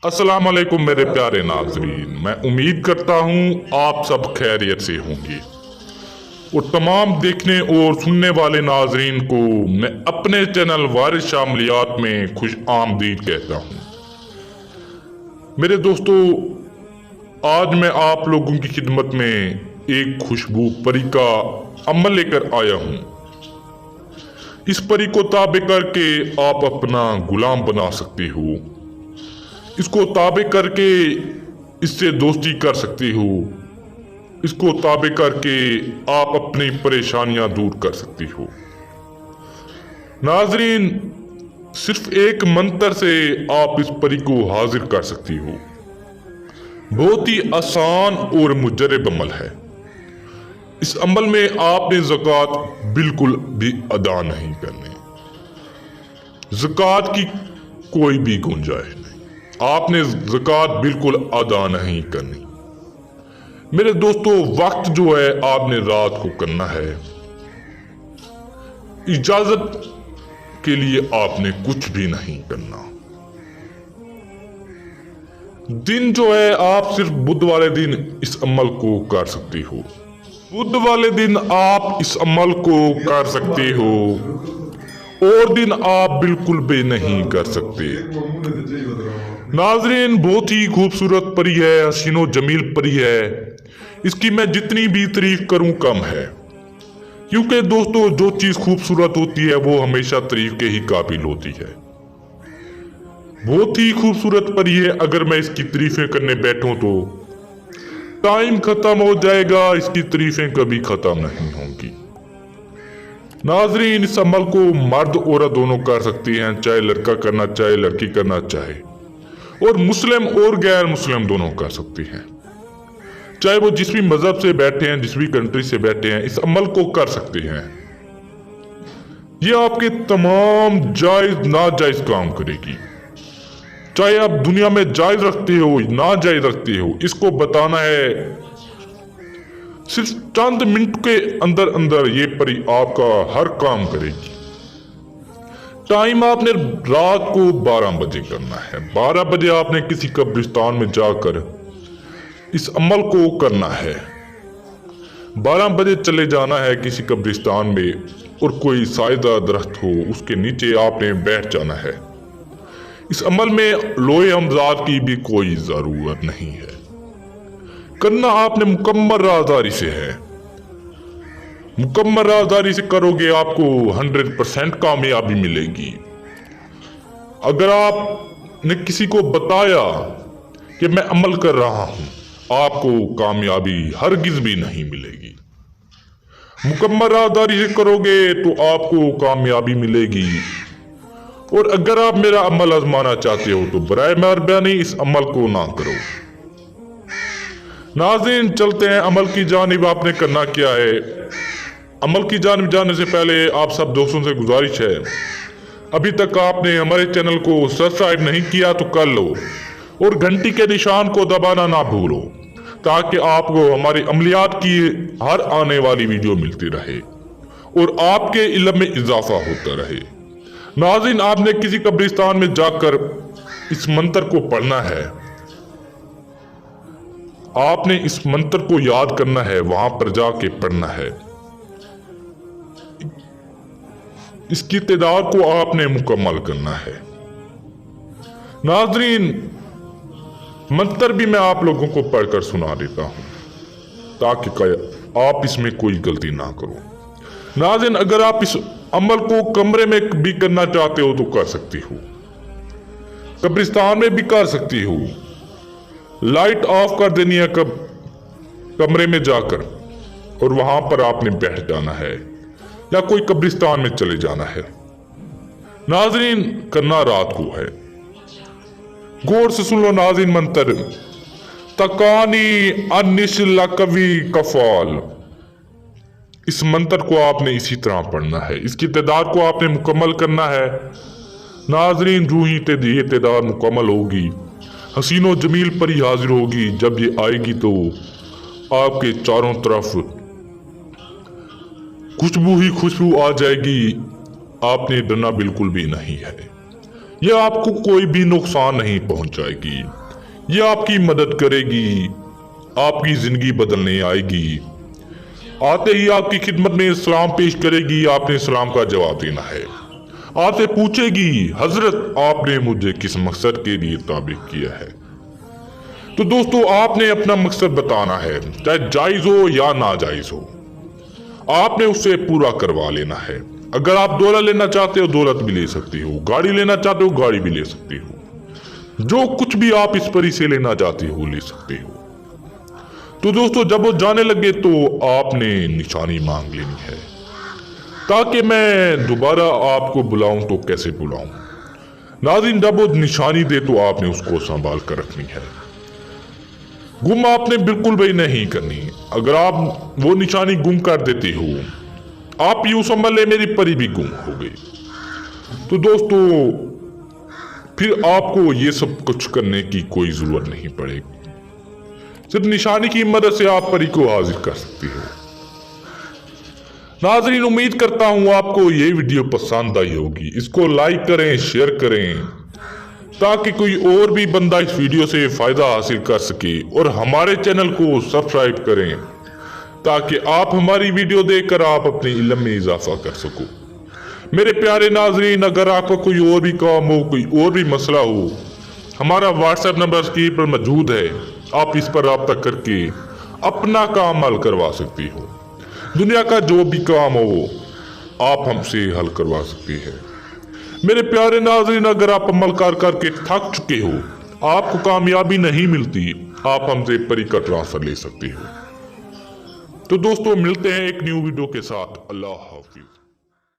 अस्सलाम वालेकुम मेरे प्यारे नाजरीन, मैं उम्मीद करता हूँ आप सब खैरियत से होंगे और तमाम देखने और सुनने वाले नाजरीन को मैं अपने चैनल वारिस शामिलियात में खुश आमदीद कहता हूँ। मेरे दोस्तों, आज मैं आप लोगों की खिदमत में एक खुशबू परी का अमल लेकर आया हूँ। इस परी को ताबे करके आप अपना गुलाम बना सकते हो, इसको ताबे करके इससे दोस्ती कर सकती हो, इसको ताबे करके आप अपनी परेशानियां दूर कर सकती हो। नाजरीन, सिर्फ एक मंत्र से आप इस परी को हाजिर कर सकती हो। बहुत ही आसान और मुजरब अमल है। इस अमल में आपने ज़कात बिल्कुल भी अदा नहीं करनी। ज़कात की कोई भी गुंजाइश नहीं, आपने ज़कात बिल्कुल अदा नहीं करनी। मेरे दोस्तों, वक्त जो है आपने रात को करना है। इजाजत के लिए आपने कुछ भी नहीं करना। दिन जो है आप सिर्फ बुध वाले दिन इस अमल को कर सकती हो। बुध वाले दिन आप इस अमल को कर सकते हो और दिन आप बिल्कुल भी नहीं कर सकते। नाजरीन, बहुत ही खूबसूरत परी है, हसीनो जमील परी है। इसकी मैं जितनी भी तारीफ करूं कम है, क्योंकि दोस्तों जो चीज खूबसूरत होती है वो हमेशा तारीफ के ही काबिल होती है। बहुत ही खूबसूरत परी है। अगर मैं इसकी तारीफें करने बैठूं तो टाइम खत्म हो जाएगा, इसकी तारीफें कभी खत्म नहीं होंगी। नाजरीन, इस अमल को मर्द औरत दोनों कर सकती हैं, चाहे लड़का करना चाहे लड़की करना चाहे, और मुस्लिम और गैर मुस्लिम दोनों कर सकती हैं। चाहे वो जिस भी मजहब से बैठे हैं, जिस भी कंट्री से बैठे हैं, इस अमल को कर सकते हैं। ये आपके तमाम जायज नाजायज काम करेगी। चाहे आप दुनिया में जायज रखते हो नाजायज रखते हो, इसको बताना है। सिर्फ चंद मिनट के अंदर अंदर ये परी आपका हर काम करेगी। टाइम आपने रात को 12 बजे करना है। 12 बजे आपने किसी कब्रिस्तान में जाकर इस अमल को करना है। 12 बजे चले जाना है किसी कब्रिस्तान में और कोई सायदा दरख्त हो, उसके नीचे आपने बैठ जाना है। इस अमल में लोहे हमजाद की भी कोई जरूरत नहीं है। करना आपने मुकम्मल राजदारी से है। मुकम्मल राजदारी से करोगे आपको 100% कामयाबी मिलेगी। अगर आपने किसी को बताया कि मैं अमल कर रहा हूं, आपको कामयाबी हरगिज भी नहीं मिलेगी। मुकम्मल राजदारी से करोगे तो आपको कामयाबी मिलेगी। और अगर आप मेरा अमल आजमाना चाहते हो तो बराए मेहरबानी इस अमल को ना करो। नाज़रीन, चलते हैं अमल की जानिब। आपने करना क्या है? अमल की जानिब जाने से पहले आप सब दोस्तों से गुजारिश है, अभी तक आपने हमारे चैनल को सब्सक्राइब नहीं किया तो कर लो और घंटी के निशान को दबाना ना भूलो, ताकि आपको हमारी अमलियात की हर आने वाली वीडियो मिलती रहे और आपके इल्म में इजाफा होता रहे। नाज़रीन, आपने किसी कब्रिस्तान में जाकर इस मंत्र को पढ़ना है। आपने इस मंत्र को याद करना है, वहां पर जाके पढ़ना है। इसकी तादाद को आपने मुकम्मल करना है। नाज़रीन, मंत्र भी मैं आप लोगों को पढ़कर सुना देता हूं ताकि आप इसमें कोई गलती ना करो। नाज़रीन, अगर आप इस अमल को कमरे में भी करना चाहते हो तो कर सकती हो, कब्रिस्तान में भी कर सकती हो। लाइट ऑफ कर देनी है कमरे में जाकर और वहां पर आपने बैठ जाना है या कोई कब्रिस्तान में चले जाना है। नाज़रीन, करना रात को है। गौर से सुन लो नाज़रीन मंत्र। तकानी अनिशला कवि कफाल। इस मंत्र को आपने इसी तरह पढ़ना है। इसकी तादाद को आपने मुकम्मल करना है। नाज़रीन, जो ही ये तादाद मुकम्मल होगी, हसीनो जमील परी हाजिर होगी। जब ये आएगी तो आपके चारों तरफ खुशबू ही खुशबू आ जाएगी। आपने डरना बिल्कुल भी नहीं है, ये आपको कोई भी नुकसान नहीं पहुंचाएगी। ये आपकी मदद करेगी, आपकी जिंदगी बदलने आएगी। आते ही आपकी खिदमत में सलाम पेश करेगी, आपने सलाम का जवाब देना है। आते पूछेगी, हजरत आपने मुझे किस मकसद के लिए ताबिक किया है? तो दोस्तों आपने अपना मकसद बताना है, चाहे जायज हो या नाजायज हो, आपने उससे पूरा करवा लेना है। अगर आप दौलत लेना चाहते हो दौलत भी ले सकते हो, गाड़ी लेना चाहते हो गाड़ी भी ले सकते हो, जो कुछ भी आप इस परी से लेना चाहते हो ले सकते हो। तो दोस्तों जब वो जाने लगे तो आपने निशानी मांग लेनी है, ताकि मैं दोबारा आपको बुलाऊं तो कैसे बुलाऊं। नाज़रीन जब वो निशानी दे तो आपने उसको संभाल कर रखनी है, गुम आपने बिल्कुल भी नहीं करनी। अगर आप वो निशानी गुम कर देते हो, आप यूं समझ ले मेरी परी भी गुम हो गई। तो दोस्तों फिर आपको ये सब कुछ करने की कोई जरूरत नहीं पड़ेगी, सिर्फ निशानी की मदद से आप परी को हाजिर कर सकते हो। नाज़रीन उम्मीद करता हूं आपको ये वीडियो पसंद आई होगी। इसको लाइक करें, शेयर करें, ताकि कोई और भी बंदा इस वीडियो से फायदा हासिल कर सके, और हमारे चैनल को सब्सक्राइब करें ताकि आप हमारी वीडियो देखकर आप अपने इल्म में इजाफा कर सको। मेरे प्यारे नाज़रीन अगर आपका कोई और भी काम हो, कोई और भी मसला हो, हमारा व्हाट्सएप नंबर स्क्रीन पर मौजूद है, आप इस पर राब्ता करके अपना काम हल करवा सकती हो। दुनिया का जो भी काम हो आप हमसे हल करवा सकती है। मेरे प्यारे नाज़रीन अगर आप अमल करके थक चुके हो, आपको कामयाबी नहीं मिलती, आप हमसे परी का ट्रांसफर ले सकते हो। तो दोस्तों मिलते हैं एक न्यू वीडियो के साथ। अल्लाह हाफिज।